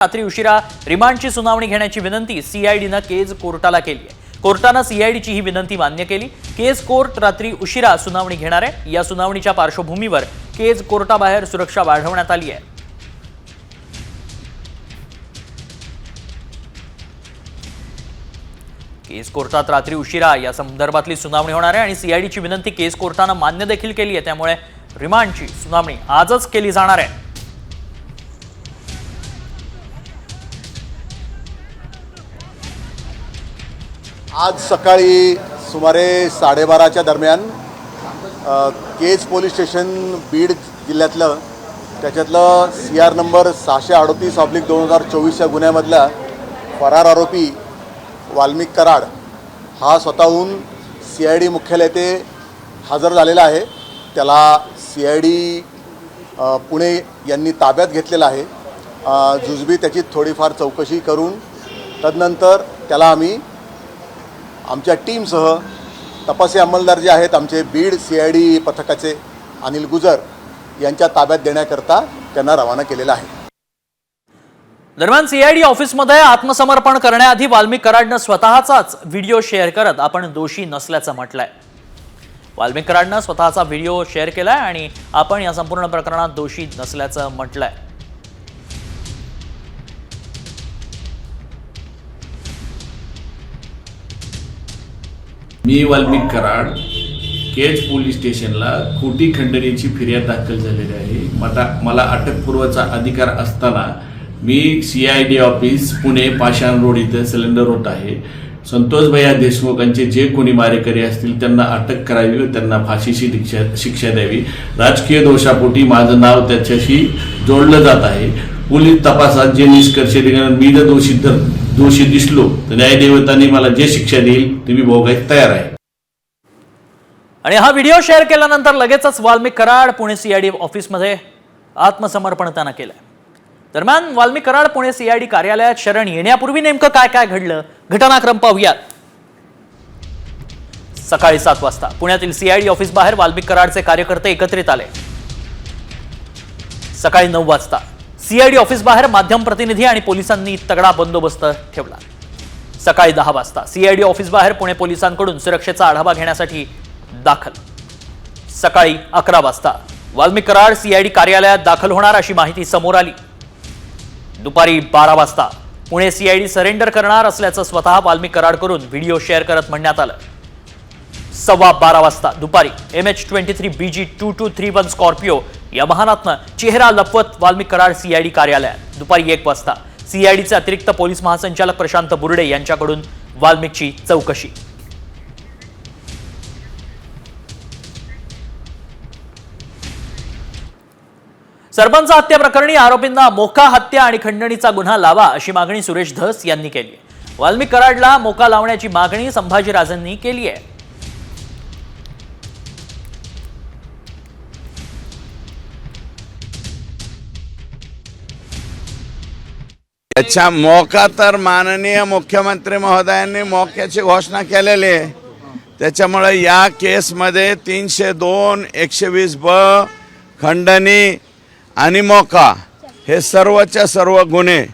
रात्री उशिरा रिमांडची सुनावणी घेण्याची विनंती सीआयडीनं केज कोर्टाला केली आहे। कोर्टानं सीआयडीची ही विनंती मान्य केली। केज कोर्ट रात्री उशिरा सुनावणी घेणार आहे। या सुनावणीच्या पार्श्वभूमीवर केज कोर्टाबाहेर सुरक्षा वाढवण्यात आली आहे। केज कोर्टात रात्री उशिरा या संदर्भातली सुनावणी होणार आहे आणि सीआयडीची विनंती केज कोर्टानं मान्य देखील केली आहे। त्यामुळे रिमांडची सुनावणी आजच केली जाणार आहे। आज सकाळी सुमारे 12:30च्या दरम्यान केज पोलीस स्टेशन बीड जिल्ह्यातलं त्याच्यातलं CR नंबर 638/2024 या गुन्ह्यामधला फरार आरोपी वाल्मिक कराड हा स्वतःहून CID मुख्यालय येथे हजर झालेला आहे। त्याला CID पुणे यांनी ताब्यात घेतलेला आहे। जुजबी त्याची थोडीफार चौकशी करून तदनंतर त्याला आम्ही आमच्या टीमसह तपासी अंमलदार जे आहेत आमचे बीड CID पथकाचे अनिल गुजर यांच्या ताब्यात देण्याकरता त्यांना रवाना केलेला आहे। दरम्यान CID ऑफिसमध्ये आत्मसमर्पण करण्याआधी वाल्मिक कराडनं स्वतःचाच व्हिडिओ शेअर करत आपण दोषी नसल्याचं म्हटलंय। वाल्मिक कराडनं स्वतःचा व्हिडिओ शेअर केलाय आणि आपण या संपूर्ण प्रकरणात दोषी नसल्याचं म्हटलंय। मी वाल्मिक कराड केज पोलीस स्टेशनला खोटी खंडणीची फिर्याद दाखल झालेली आहे। मला अटकपूर्वचा अधिकार असताना मी CID ऑफिस पुणे पाषाण रोड इथे सिलेंडर होत आहे। संतोष भैया देशमुखांचे जे कोणी मारेकरी असतील त्यांना अटक करावी व त्यांना फाशीची शिक्षा द्यावी। राजकीय दोषापोटी माझं नाव त्याच्याशी जोडलं जात आहे। पोलीस तपासात जे निष्कर्ष निघाले मी जर दोषी दिसलो तर न्यायदेवतांनी मला जे शिक्षा देईल ती मी भोगायला तयार आहे। आणि हा व्हिडिओ शेअर केल्यानंतर लगेचच वाल्मिक कराड पुणे CID ऑफिसमध्ये आत्मसमर्पण त्यानं केलंय। दरम्यान वाल्मिक कराड पुणे CID कार्यालयात शरण येण्यापूर्वी नेमकं काय काय घडलं घटनाक्रम पाहूयात। सकाळी 7 वाजता पुण्यातील CID ऑफिस बाहेर वाल्मिक कराडचे कार्यकर्ते एकत्रित आले। सकाळी 9 वाजता CID ऑफिस बाहेर माध्यम प्रतिनिधी आणि पोलिसांनी तगडा बंदोबस्त ठेवला। सकाळी 10 वाजता CID ऑफिस बाहेर पुणे पोलिसांकडून सुरक्षेचा आढावा घेण्यासाठी दाखल। सकाळी 11 वाजता वाल्मिक कराड CID कार्यालयात दाखल होणार अशी माहिती समोर आली। दुपारी 12 वाजता पुणे CID सरेंडर करणार असल्याचं स्वतः वाल्मिक कराडकडून व्हिडिओ शेअर करत म्हणण्यात आलं। 12:15 वाजता दुपारी MH23 BG 2231 स्कॉर्पिओ या वाहनातनं चेहरा लपवत वाल्मिक कराड CID कार्यालयात। दुपारी 1 वाजता CIDचे अतिरिक्त पोलीस महासंचालक प्रशांत बुर्डे यांच्याकडून वाल्मिकची चौकशी। सरपंच हत्या प्रकरणी आरोपींना मोका हत्या आणि खंडणीचा गुन्हा लावा अशी मागणी सुरेश धस यांनी केली आहे। वाल्मिक कराडला मोका लावण्याची मागणी संभाजीराजेंनी केली आहे। अच्छा, मोका तर माननीय मुख्यमंत्री महोदयांनी मोक्याची घोषणा केलेली आहे। त्याच्यामुळे या केसमध्ये 302, 120B, खंडणी आणि मोका हे सर्वच्या सर्व गुन्हे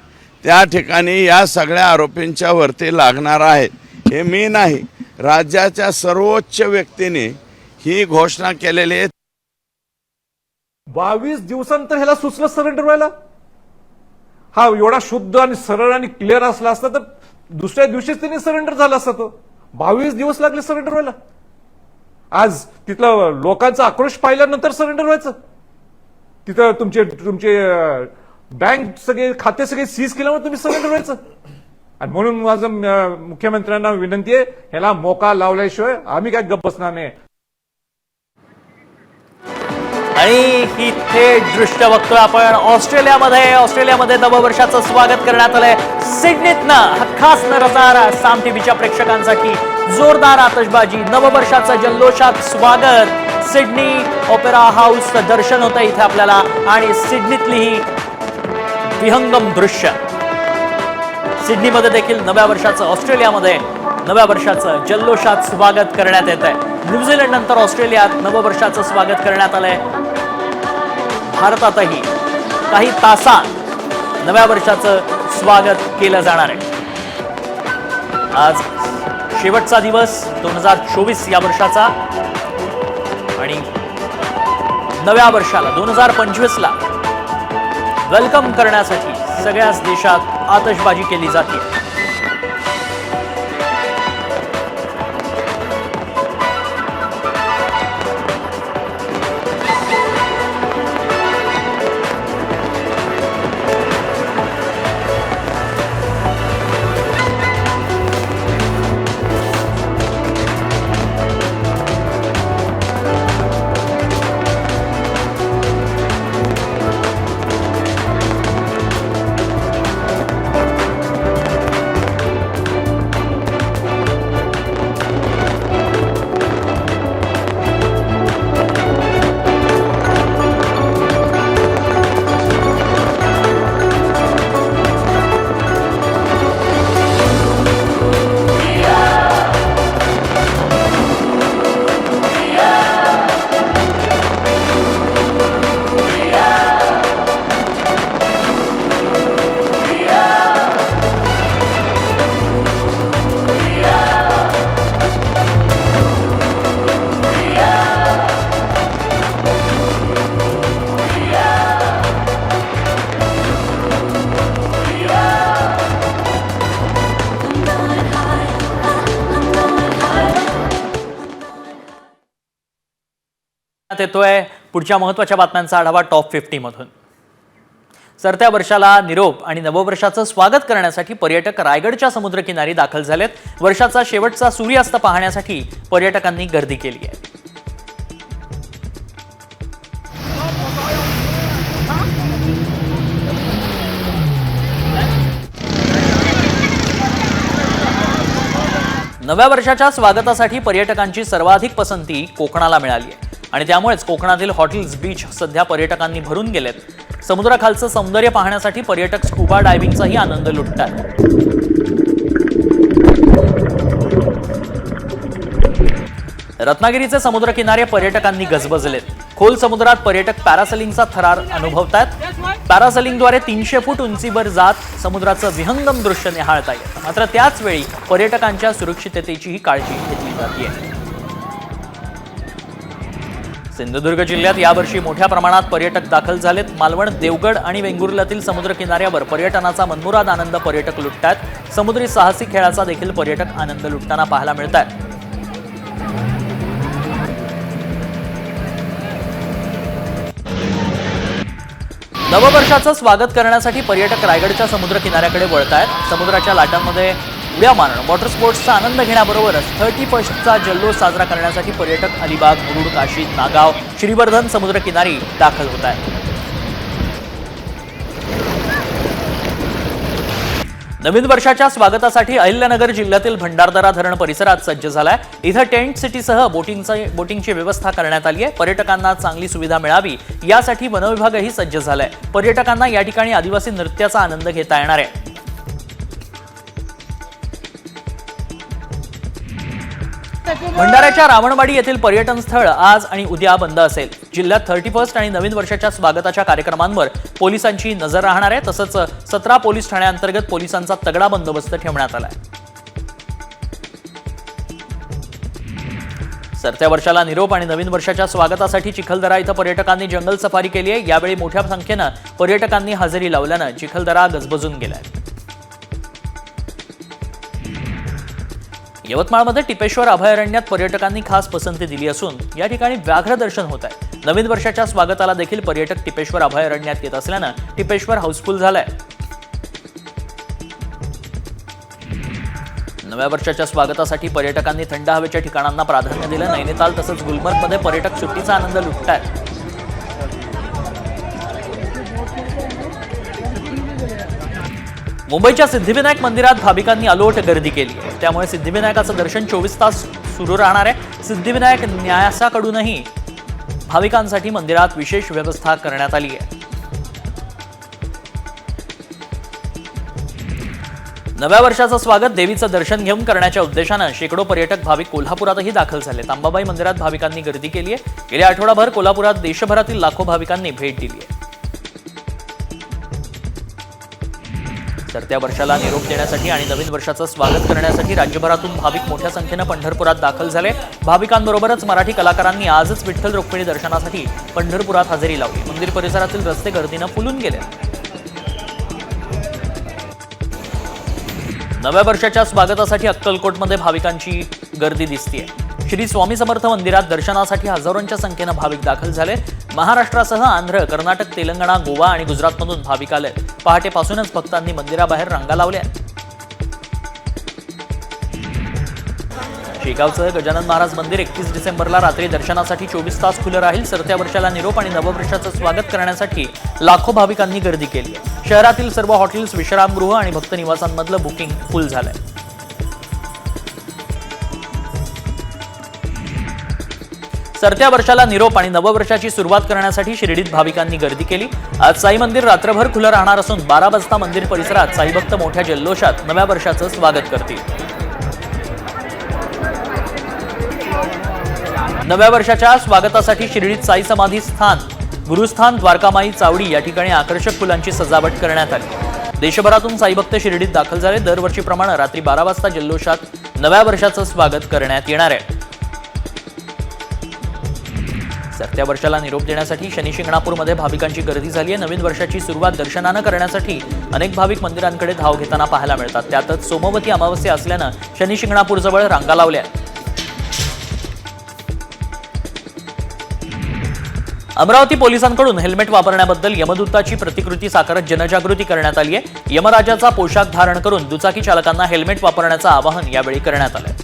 त्या ठिकाणी या सगळ्या आरोपींच्या वरती लागणार आहेत। हे मी नाही, राज्याच्या सर्वोच्च व्यक्तीने ही घोषणा केलेली आहे। 22 दिवसांतर ह्याला सुचलं सरेंडर व्हायला। हा एवढा शुद्ध आणि सरळ आणि क्लिअर असला असता तर दुसऱ्या दिवशीच त्यांनी सरेंडर झाला असता। तो 22 दिवस लागले सरेंडर व्हायला। आज तिथलं लोकांचा आक्रोश पाहिल्यानंतर सरेंडर व्हायचं। तिथं तुमचे बँक सगळे खाते सगळे सीज केल्यामुळे तुम्ही सरेंडर व्हायचं। आणि म्हणून माझं मुख्यमंत्र्यांना विनंती आहे, ह्याला मोका लावल्याशिवाय आम्ही काय गप्प बसणार नाही। आणि ही थेट दृश्य बघतोय आपण ऑस्ट्रेलियामध्ये नववर्षाचं स्वागत करण्यात आलंय। सिडनीतनं खास नजारा साम टीव्हीच्या प्रेक्षकांसाठी जोरदार आतषबाजी, नववर्षाचं जल्लोषात स्वागत। सिडनी ओपेरा हाऊस दर्शन होतं इथे आपल्याला आणि सिडनीतली ही विहंगम दृश्य। सिडनीमध्ये देखील नव्या वर्षाचं ऑस्ट्रेलियामध्ये नव्या वर्षाचं जल्लोषात स्वागत करण्यात येत आहे। न्यूझीलंड नंतर ऑस्ट्रेलियात नववर्षाचं स्वागत करण्यात आलंय। भारतातही काही तासांत नव्या वर्षाचं स्वागत केलं जाणार आहे। आज शेवटचा दिवस 2024 या वर्षाचा आणि नव्या वर्षाला 2025ला वेलकम करण्यासाठी सगळ्याच देशात आतषबाजी केली जाते। येतोय पुढच्या महत्त्वाच्या बातम्यांचा आढावा टॉप 50 मधून। सरत्या वर्षाला निरोप आणि नववर्षाचं स्वागत करण्यासाठी पर्यटक रायगडच्या समुद्रकिनारी दाखल झालेत। वर्षाचा शेवटचा सूर्यास्त पाहण्यासाठी पर्यटकांनी गर्दी केली आहे। नव्या वर्षाच्या स्वागतासाठी पर्यटकांची सर्वाधिक पसंती कोकणाला मिळाली आहे आणि त्यामुळेच कोकणातील हॉटेल्स बीच सध्या पर्यटकांनी भरून गेलेत। समुद्राखालचं सौंदर्य पाहण्यासाठी पर्यटक स्कुबा डायव्हिंगचाही आनंद लुटतात। रत्नागिरीचे समुद्रकिनारे पर्यटकांनी गजबजलेत। खोल समुद्रात पर्यटक पॅरासेलिंगचा थरार अनुभवतात। पॅरासेलिंगद्वारे 300 फूट उंचीवर जात समुद्राचं विहंगम दृश्य निहाळता येतं। मात्र त्याच वेळी पर्यटकांच्या सुरक्षिततेचीही काळजी घेतली जाते। सिंधुदुर्ग जिल्ह्यात यावर्षी मोठ्या प्रमाणात पर्यटक दाखल झालेत। मालवण, देवगड आणि वेंगुर्ल्यातील समुद्र किनाऱ्यावर पर्यटनाचा मनमुराद आनंद पर्यटक लुटतात। समुद्री साहसी खेळाचा देखील पर्यटक आनंद लुटताना पाहायला मिळतात। नववर्षाचं स्वागत करण्यासाठी पर्यटक रायगडच्या समुद्र किनाऱ्याकडे वळतायत। समुद्राच्या लाटांमध्ये उड्या मारणं, वॉटर स्पोर्ट्सचा आनंद घेण्याबरोबरच 31st जल्लोष साजरा करण्यासाठी पर्यटक अलिबाग, मुरुड, काशीद, नागाव, श्रीवर्धन समुद्र किनारी दाखल होत आहेत। नवीन वर्षाच्या स्वागतासाठी अहिल्यानगर जिल्ह्यातील भंडारदरा धरण परिसरात सज्ज झालाय। इथं टेंट सिटीसह बोटिंगची व्यवस्था करण्यात आली आहे। पर्यटकांना चांगली सुविधा मिळावी यासाठी वनविभागही सज्ज झालाय। पर्यटकांना या ठिकाणी आदिवासी नृत्याचा आनंद घेता येणार आहे। भंडाऱ्याच्या रावणवाडी येथील पर्यटन स्थळ आज आणि उद्या बंद असेल। जिल्ह्यात 31st आणि नवीन वर्षाच्या स्वागताच्या कार्यक्रमांवर पोलिसांची नजर राहणार आहे। तसंच 17 पोलीस ठाण्यांतर्गत पोलिसांचा तगडा बंदोबस्त ठेवण्यात आलाय। सरत्या वर्षाला निरोप आणि नवीन वर्षाच्या स्वागतासाठी चिखलदरा इथं पर्यटकांनी जंगल सफारी केली आहे। यावेळी मोठ्या संख्येनं पर्यटकांनी हजेरी लावल्यानं चिखलदरा गजबजून गेलाय। यवतमाळमध्ये टिपेश्वर अभयारण्यात पर्यटकांनी खास पसंती दिली असून या ठिकाणी व्याघ्र दर्शन होत आहे। नवीन वर्षाच्या स्वागताला देखील पर्यटक टिपेश्वर अभयारण्यात येत असल्यानं टिपेश्वर हाऊसफुल झालंय। नव्या वर्षाच्या स्वागतासाठी पर्यटकांनी थंड हवेच्या ठिकाणांना प्राधान्य दिलं। नैनिताल तसंच गुलमर्गमध्ये पर्यटक सुट्टीचा आनंद लुटतात। मुंबईच्या सिद्धिविनायक मंदिरात भाविकांनी अलोट गर्दी केली आहे। त्यामुळे सिद्धिविनायकाचं दर्शन 24 तास सुरू राहणार आहे। सिद्धिविनायक न्यासाकडूनही भाविकांसाठी मंदिरात विशेष व्यवस्था करण्यात आली आहे। नव्या वर्षाचं स्वागत देवीचं दर्शन घेऊन करण्याच्या उद्देशानं शेकडो पर्यटक भाविक कोल्हापुरातही दाखल झाले। अंबाबाई मंदिरात भाविकांनी गर्दी केली आहे। गेल्या आठवडाभर कोल्हापुरात देशभरातील लाखो भाविकांनी भेट दिली आहे। सरत्या वर्षाला निरोप देण्यासाठी आणि नवीन वर्षाचं स्वागत करण्यासाठी राज्यभरातून भाविक मोठ्या संख्येनं पंढरपुरात दाखल झाले. भाविकांबरोबरच मराठी कलाकारांनी आजच विठ्ठल रुक्मिणी दर्शनासाठी पंढरपुरात हजेरी लावली. मंदिर परिसरातील रस्ते गर्दीनं फुलून गेले. नव्या वर्षाच्या स्वागतासाठी अक्कलकोटमध्ये भाविकांची गर्दी दिसतीये. श्री स्वामी समर्थ मंदिरात दर्शनासाठी हजारोंच्या संख्येनं भाविक दाखल झाले. महाराष्ट्रासह आंध्र, कर्नाटक, तेलंगणा, गोवा आणि गुजरातमधून भाविक आले. पहाटेपासूनच भक्तांनी मंदिराबाहेर रांगा लावल्या. शेगावचं गजानन महाराज मंदिर 31 डिसेंबरला रात्री दर्शनासाठी 24 तास खुलं राहील. सरत्या वर्षाला निरोप आणि नववर्षाचं स्वागत करण्यासाठी लाखो भाविकांनी गर्दी केली. शहरातील सर्व हॉटेल्स, विश्रामगृह आणि भक्त निवासांमधलं बुकिंग फुल झालंय. सरत्या वर्षाला निरोप आणि नववर्षाची सुरुवात करण्यासाठी शिर्डीत भाविकांनी गर्दी केली. आज साई मंदिर रात्रभर खुलं राहणार असून 12 वाजता मंदिर परिसरात साई भक्त मोठ्या जल्लोषात नव्या वर्षाचं स्वागत करतील. नव्या वर्षाच्या स्वागतासाठी शिर्डीत साई समाधी स्थान, गुरुस्थान, द्वारकामाई, चावडी या ठिकाणी आकर्षक फुलांची सजावट करण्यात आली. देशभरातून साई भक्त शिर्डीत दाखल झाले. दरवर्षीप्रमाणे रात्री 12 वाजता जल्लोषात नव्या वर्षाचं स्वागत करण्यात येणार आहे. सरत्या वर्षाला निरोप देण्यासाठी शनी शिंगणापूरमध्ये भाविकांची गर्दी झाली आहे. नवीन वर्षाची सुरुवात दर्शनानं करण्यासाठी अनेक भाविक मंदिरांकडे धाव घेताना पाहायला मिळतात. त्यातच सोमवती अमावस्या असल्यानं शनी शिंगणापूरजवळ रांगा लावल्या. अमरावती पोलिसांकडून हेल्मेट वापरण्याबद्दल यमदूताची प्रतिकृती साकारत जनजागृती करण्यात आली आहे. यमराजाचा पोशाख धारण करून दुचाकी चालकांना हेल्मेट वापरण्याचं आवाहन यावेळी करण्यात आलंय.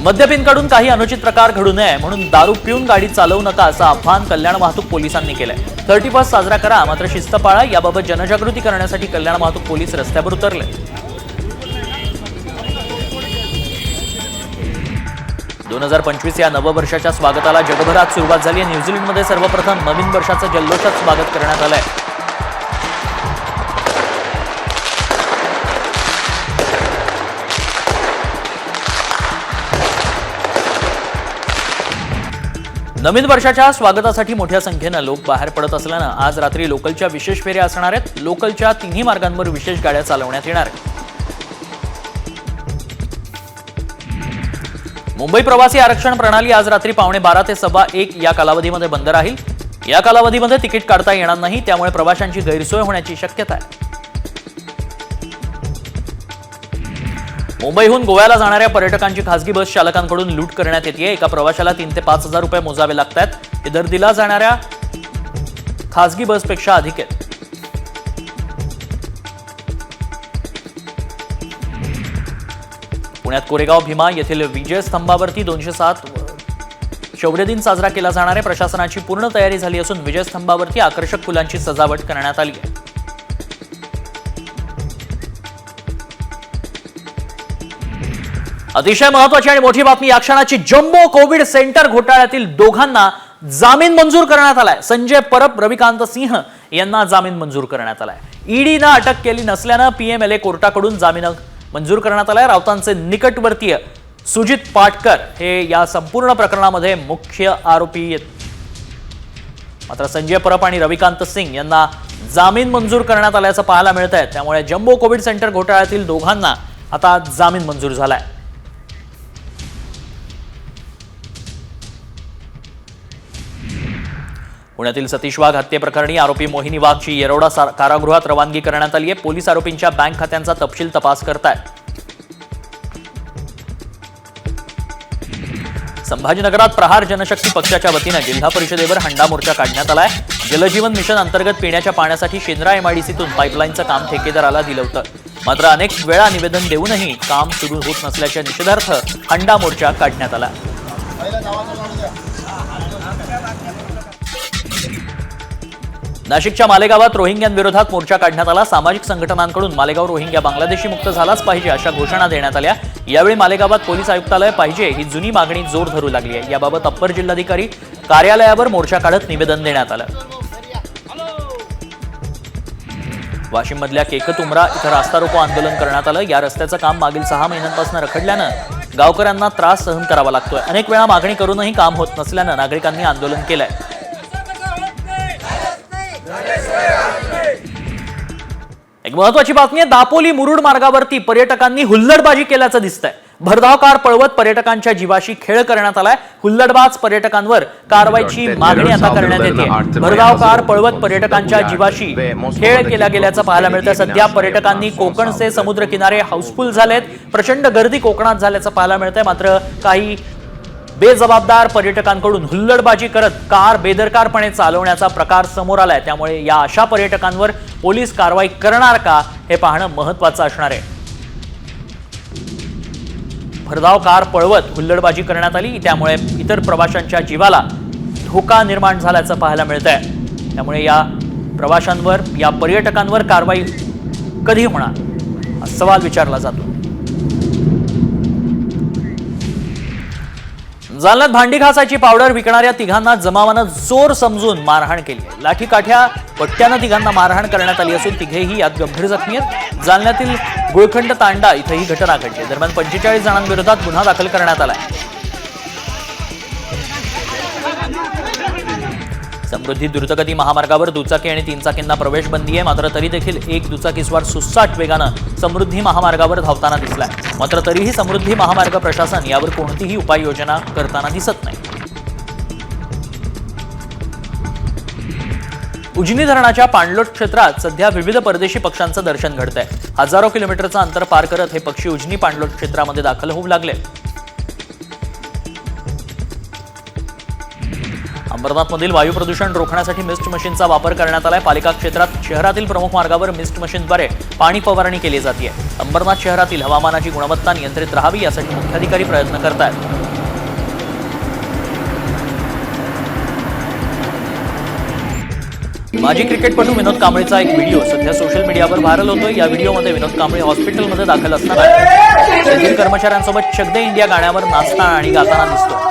मद्यपींकडून काही अनुचित प्रकार घडू नये म्हणून दारू पिऊन गाडी चालवू नका असं आवाहन कल्याण वाहतूक पोलिसांनी केलंय. 31 साजरा करा, मात्र शिस्त पाळा. याबाबत जनजागृती करण्यासाठी कल्याण वाहतूक पोलीस रस्त्यावर उतरले. 2025 या नववर्षाच्या स्वागताला जगभरात सुरुवात झाली आहे. न्यूझीलंडमध्ये सर्वप्रथम नवीन वर्षाचं जल्लोषात स्वागत करण्यात आलंय. नवीन वर्षाच्या स्वागतासाठी मोठ्या संख्येनं लोक बाहेर पडत असल्यानं आज रात्री लोकलच्या विशेष फेऱ्या असणार आहेत. लोकलच्या तिन्ही मार्गांवर विशेष गाड्या चालवण्यात येणार आहेत. मुंबई प्रवासी आरक्षण प्रणाली आज रात्री 12:15 ते 1:15 या कालावधीमध्ये बंद राहील. या कालावधीमध्ये तिकीट काढता येणार नाही, त्यामुळे प्रवाशांची गैरसोय होण्याची शक्यता आहे. मुंबईहून गोव्याला जाणाऱ्या पर्यटकांची खासगी बस चालकांकडून लूट करण्यात येते. एका प्रवाशाला 3 ते 5 हजार रुपये मोजावे लागतात. हे दर दिला जाणाऱ्या खासगी बसपेक्षा अधिक आहेत. पुण्यात कोरेगाव भीमा येथील विजय स्तंभावरती 207 शौर्य दिन साजरा केला जाणार आहे. प्रशासनाची पूर्ण तयारी झाली असून विजय स्तंभावरती आकर्षक फुलांची सजावट करण्यात आली आहे. अतिशय महत्वाची आणि मोठी बातमी या क्षणाची. जम्बो कोविड सेंटर घोटाळ्यातील दोघांना जामीन मंजूर करण्यात आलाय. संजय परब, रविकांत सिंह यांना जामीन मंजूर करण्यात आलाय. ईडीनं अटक केली नसल्यानं पीएमएलए कोर्टाकडून जामीन मंजूर करण्यात आलाय. राऊतांचे निकटवर्तीय सुजित पाटकर हे या संपूर्ण प्रकरणामध्ये मुख्य आरोपी आहेत. मात्र संजय परब आणि रविकांत सिंग यांना जामीन मंजूर करण्यात आल्याचं पाहायला मिळत आहे. त्यामुळे जम्बो कोविड सेंटर घोटाळ्यातील दोघांना आता जामीन मंजूर झालाय. पुण्यातील सतीश वाघ हत्येप्रकरणी आरोपी मोहिनी वाघची येरवडा कारागृहात रवानगी करण्यात आली आहे. पोलीस आरोपींच्या बँक खात्यांचा तपशील तपास करतायत. संभाजीनगरात प्रहार जनशक्ती पक्षाच्या वतीनं जिल्हा परिषदेवर हंडा मोर्चा काढण्यात आलाय. जलजीवन मिशन अंतर्गत पिण्याच्या पाण्यासाठी शेंद्रा एमआयडीसीतून पाईपलाईनचं काम ठेकेदाराला दिलं होतं. मात्र अनेक वेळा निवेदन देऊनही काम सुरू होत नसल्याच्या निषेधार्थ हंडा मोर्चा काढण्यात आला. नाशिकच्या मालेगावात रोहिंग्यांविरोधात मोर्चा काढण्यात आला. सामाजिक संघटनांकडून मालेगाव रोहिंग्या बांगलादेशी मुक्त झालाच पाहिजे अशा घोषणा देण्यात आल्या. यावेळी मालेगावात पोलीस आयुक्तालय पाहिजे ही जुनी मागणी जोर धरू लागली आहे. याबाबत अप्पर जिल्हाधिकारी कार्यालयावर मोर्चा काढत निवेदन देण्यात आलं. वाशिममधल्या केकतउमरा इथं रास्ता रोको आंदोलन करण्यात आलं. या रस्त्याचं काम मागील 6 महिन्यांपासून रखडल्यानं गावकऱ्यांना त्रास सहन करावा लागतोय. अनेक वेळा मागणी करूनही काम होत नसल्यानं नागरिकांनी आंदोलन केलंय. एक महत्वाची बातमी आहे. दापोली मुरुड मार्गावरती पर्यटकांनी हुल्लडबाजी केल्याचं दिसतंय. भरधाव कार पळवत पर्यटकांच्या जीवाशी खेळ करण्यात आलाय. हुल्लडबाज पर्यटकांवर कारवाईची मागणी आता करण्यात येते. भरधाव कार पळवत पर्यटकांच्या जीवाशी खेळ केला गेल्याचं पाहायला मिळतं. सध्या पर्यटकांनी कोकणचे समुद्र किनारे हाऊसफुल झालेत. प्रचंड गर्दी कोकणात झाल्याचं पाहायला मिळतंय. मात्र काही बेजबाबदार पर्यटकांकडून हुल्लडबाजी करत कार बेदरकारपणे चालवण्याचा प्रकार समोर आलाय. त्यामुळे या अशा पर्यटकांवर पोलीस कारवाई करणार का हे पाहणं महत्त्वाचं असणार आहे. भरधाव कार पळवत हुल्लडबाजी करण्यात आली. त्यामुळे इतर प्रवाशांच्या जीवाला धोका निर्माण झाल्याचं पाहायला मिळतंय. त्यामुळे या प्रवाशांवर, या पर्यटकांवर कारवाई कधी होणार हा सवाल विचारला जातो. जालन्यात भांडी घासायची पावडर विकणाऱ्या तिघांना जमावानं जोर समजून मारहाण केली आहे. लाठीकाठ्या पट्ट्यानं तिघांना मारहाण करण्यात आली असून तिघेही यात गंभीर जखमी आहेत. जालन्यातील गुळखंड तांडा इथं ही घटना घडली. दरम्यान 45 जणांविरोधात गुन्हा दाखल करण्यात आलाय. समृद्धी द्रुतगती महामार्गावर दुचाकी आणि 3 चाकींना प्रवेश बंदी आहे. मात्र तरी देखील एक दुचाकीस्वार सुसाट वेगानं समृद्धी महामार्गावर धावताना दिसलाय. मात्र तरीही समृद्धी महामार्ग प्रशासन यावर कोणतीही उपाययोजना करताना दिसत नाही. उजनी धरणाच्या पाणलोट क्षेत्रात सध्या विविध परदेशी पक्ष्यांचं दर्शन घडतंय. हजारो किलोमीटरचं अंतर पार करत हे पक्षी उजनी पाणलोट क्षेत्रामध्ये दाखल होऊ लागले. अंबरनाथमधील वायू प्रदूषण रोखण्यासाठी मिस्ट मशीनचा वापर करण्यात आलाय. पालिका क्षेत्रात शहरातील प्रमुख मार्गावर मिस्ट मशीनद्वारे पाणी फवारणी केली जाते. अंबरनाथ शहरातील हवामानाची गुणवत्ता नियंत्रित राहावी यासाठी मुख्याधिकारी प्रयत्न करतायत. माजी क्रिकेटपटू विनोद कांबळेचा एक व्हिडिओ सध्या सोशल मीडियावर व्हायरल होतोय. या व्हिडिओमध्ये विनोद कांबळे हॉस्पिटलमध्ये दाखल असताना तेथील कर्मचाऱ्यांसोबत चक दे इंडिया गाण्यावर नाचताना आणि गाताना दिसतो.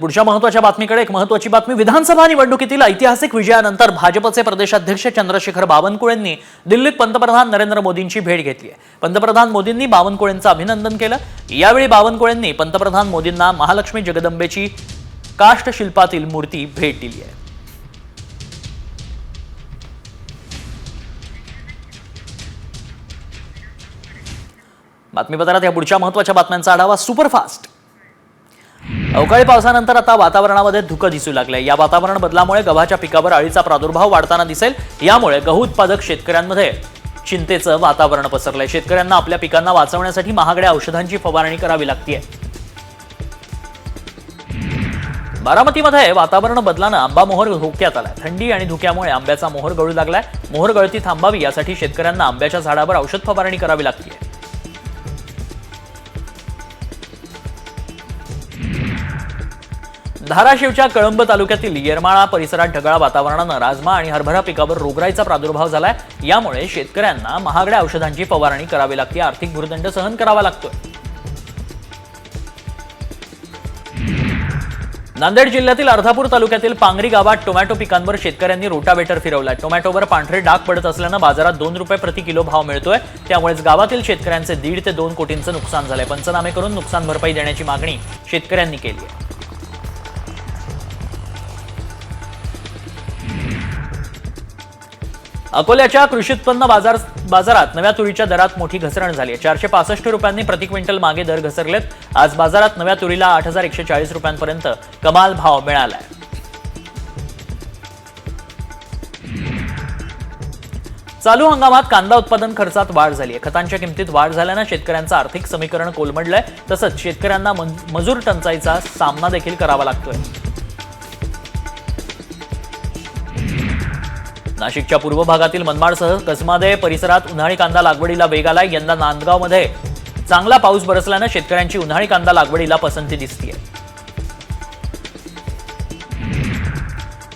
पुढच्या महत्वाच्या बातमीकडे. एक महत्वाची बातमी. विधानसभा निवडणुकीतील ऐतिहासिक विजयानंतर भाजपचे प्रदेशाध्यक्ष चंद्रशेखर बावनकुळेंनी दिल्लीत पंतप्रधान नरेंद्र मोदींची भेट घेतली आहे. पंतप्रधान मोदींनी बावनकुळेंचं अभिनंदन केलं. यावेळी बावनकुळेंनी पंतप्रधान मोदींना महालक्ष्मी जगदंबेची काष्ठशिल्पातील मूर्ती भेट दिली आहे. बातमीपत्रात या पुढच्या महत्वाच्या बातम्यांचा आढावा सुपरफास्ट. अवकाळी पावसानंतर आता वातावरणामध्ये धुकं दिसू लागलंय. या वातावरण बदलामुळे गव्हाच्या पिकावर अळीचा प्रादुर्भाव वाढताना दिसेल. यामुळे गहू उत्पादक शेतकऱ्यांमध्ये चिंतेचं वातावरण पसरलंय. शेतकऱ्यांना आपल्या पिकांना वाचवण्यासाठी महागड्या औषधांची फवारणी करावी लागतेय. बारामतीमध्ये वातावरण बदलानं आंबा मोहर धोक्यात आलाय. थंडी आणि धुक्यामुळे आंब्याचा मोहर गळू लागलाय. मोहर गळती थांबावी यासाठी शेतकऱ्यांना आंब्याच्या झाडावर औषध फवारणी करावी लागतेय. धाराशिवच्या कळंब तालुक्यातील येरमाळा परिसरात ढगाळ वातावरणानं राजमा आणि हरभरा पिकावर रोगराईचा प्रादुर्भाव झालाय. यामुळे शेतकऱ्यांना महागड्या औषधांची फवारणी करावी लागते. आर्थिक भुर्दंड सहन करावा लागतोय. नांदेड जिल्ह्यातील अर्धापूर तालुक्यातील पांगरी गावात टोमॅटो पिकांवर शेतकऱ्यांनी रोटावेटर फिरवलाय. टोमॅटोवर पांढरे डाग पडत असल्यानं बाजारात 2 रुपये प्रति किलो भाव मिळतोय. त्यामुळेच गावातील शेतकऱ्यांचे 1.5 ते 2 कोटींचं नुकसान झालंय. पंचनामे करून नुकसान भरपाई देण्याची मागणी शेतकऱ्यांनी केली आहे. अकोल्याच्या कृषी उत्पन्न बाजारात नव्या तुरीच्या दरात मोठी घसरण झाली आहे. 465 रुपयांनी प्रति क्विंटल मागे दर घसरलेत. आज बाजारात नव्या तुरीला 8,140 रुपयांपर्यंत कमाल भाव मिळालाय. चालू हंगामात कांदा उत्पादन खर्चात वाढ झाली आहे. खतांच्या किमतीत वाढ झाल्यानं शेतकऱ्यांचं आर्थिक समीकरण कोलमडलंय. तसंच शेतकऱ्यांना मजूर टंचाईचा सामना देखील करावा लागतोय. नाशिकच्या पूर्व भागातील मनमाडसह कसमादे परिसरात उन्हाळी कांदा लागवडीला वेग आलाय. यंदा नांदगावमध्ये चांगला पाऊस बरसल्यानं शेतकऱ्यांची उन्हाळी कांदा लागवडीला पसंती दिसतेय.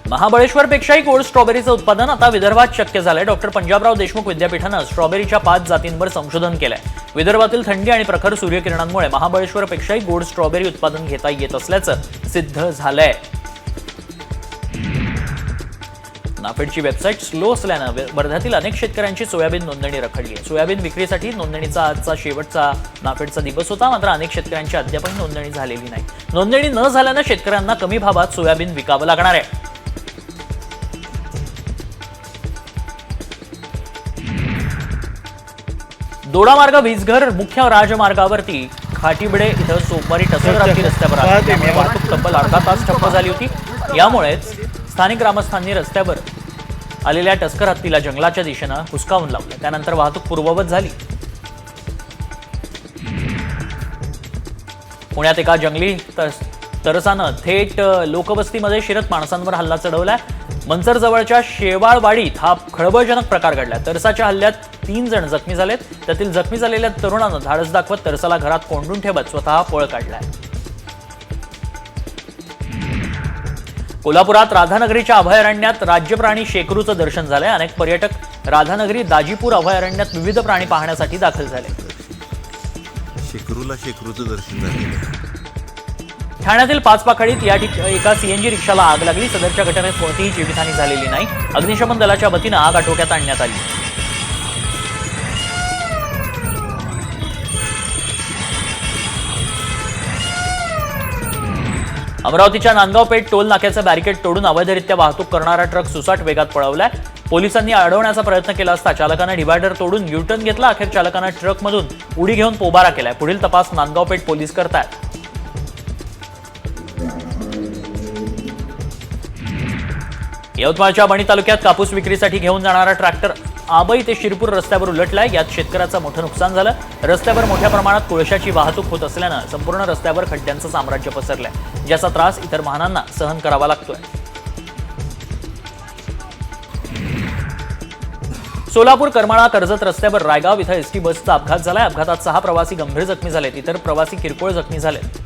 महाबळेश्वरपेक्षाही गोड स्ट्रॉबेरीचं उत्पादन आता विदर्भात शक्य झालंय. डॉक्टर पंजाबराव देशमुख विद्यापीठानं स्ट्रॉबेरीच्या 5 जातींवर संशोधन केलंय. विदर्भातील थंडी आणि प्रखर सूर्यकिरणांमुळे महाबळेश्वरपेक्षाही गोड स्ट्रॉबेरी उत्पादन घेता येत असल्याचं सिद्ध झालंय. नाफेडची वेबसाईट स्लो असल्यानं वर्ध्यातील अनेक शेतकऱ्यांची सोयाबीन नोंदणी रखडली आहे. सोयाबीन विक्रीसाठी नोंदणीचा आजचा शेवटचा नाफेडचा दिवस होता, मात्र अनेक शेतकऱ्यांची अद्यापही नोंदणी झालेली नाही. नोंदणी न झाल्यानं शेतकऱ्यांना कमी भावात सोयाबीन विकावं लागणार आहे. दोडामार्ग वीजघर मुख्य राजमार्गावरती खाटीबडे इथं सोमवारी टसररात्री रस्त्यावर आली. त्यामुळे वाहतूक तब्बल अर्धा तास ठप्प झाली होती. यामुळेच स्थानिक ग्रामस्थांनी रस्त्यावर आलेल्या टस्कर हत्तीला जंगलाच्या दिशेनं हुसकावून लावलं. त्यानंतर वाहतूक पूर्ववत झाली. पुण्यात एका जंगली तरसानं थेट लोकवस्तीमध्ये शिरत माणसांवर हल्ला चढवलाय. मंचर जवळच्या शेवाळवाडीत हा खळबळजनक प्रकार घडला. तरसाच्या हल्ल्यात 3 जण जखमी झालेत. त्यातील जखमी झालेल्या तरुणानं धाडस दाखवत तरसाला घरात कोंडून ठेवत स्वतः पळ काढलाय. कोल्हापुरात राधानगरीच्या अभयारण्यात राज्य प्राणी शेकरूचं दर्शन झालंय. अनेक पर्यटक राधानगरी दाजीपूर अभयारण्यात विविध प्राणी पाहण्यासाठी दाखल झाले. शेकरूचं दर्शन झालं. ठाण्यातील पाचपाखडीत एका सीएनजी रिक्षाला आग लागली. सदरच्या घटनेत कोणतीही जीवितहानी झालेली नाही. अग्निशमन दलाच्या वतीनं आग आटोक्यात आणण्यात आली. अमरावतीच्या नांदगाव पेठ टोल नाक्याचं बॅरिकेड तोडून अवैधरित्या वाहतूक करणारा ट्रक सुसाट वेगात पळवलाय. पोलिसांनी अडवण्याचा प्रयत्न केला असता चालकानं डिव्हायडर तोडून युटर्न घेतला. अखेर चालकानं ट्रकमधून उडी घेऊन पोबारा केलाय. पुढील तपास नांदगाव पेठ पोलीस करतायत. यवतमाळच्या बणी तालुक्यात कापूस विक्रीसाठी घेऊन जाणारा ट्रॅक्टर आबई ते शिरपूर रस्त्यावर उलटलाय. यात शेतकऱ्याचं मोठं नुकसान झालं. रस्त्यावर मोठ्या प्रमाणात कोळशाची वाहतूक होत असल्यानं संपूर्ण रस्त्यावर खड्ड्यांचं साम्राज्य पसरलंय, ज्याचा त्रास इतर वाहनांना सहन करावा लागतोय. सोलापूर करमाळा कर्जत रस्त्यावर रायगाव इथं एसटी बसचा अपघात झालाय. अपघातात 6 प्रवासी गंभीर जखमी झालेत. इतर प्रवासी किरकोळ जखमी झालेत.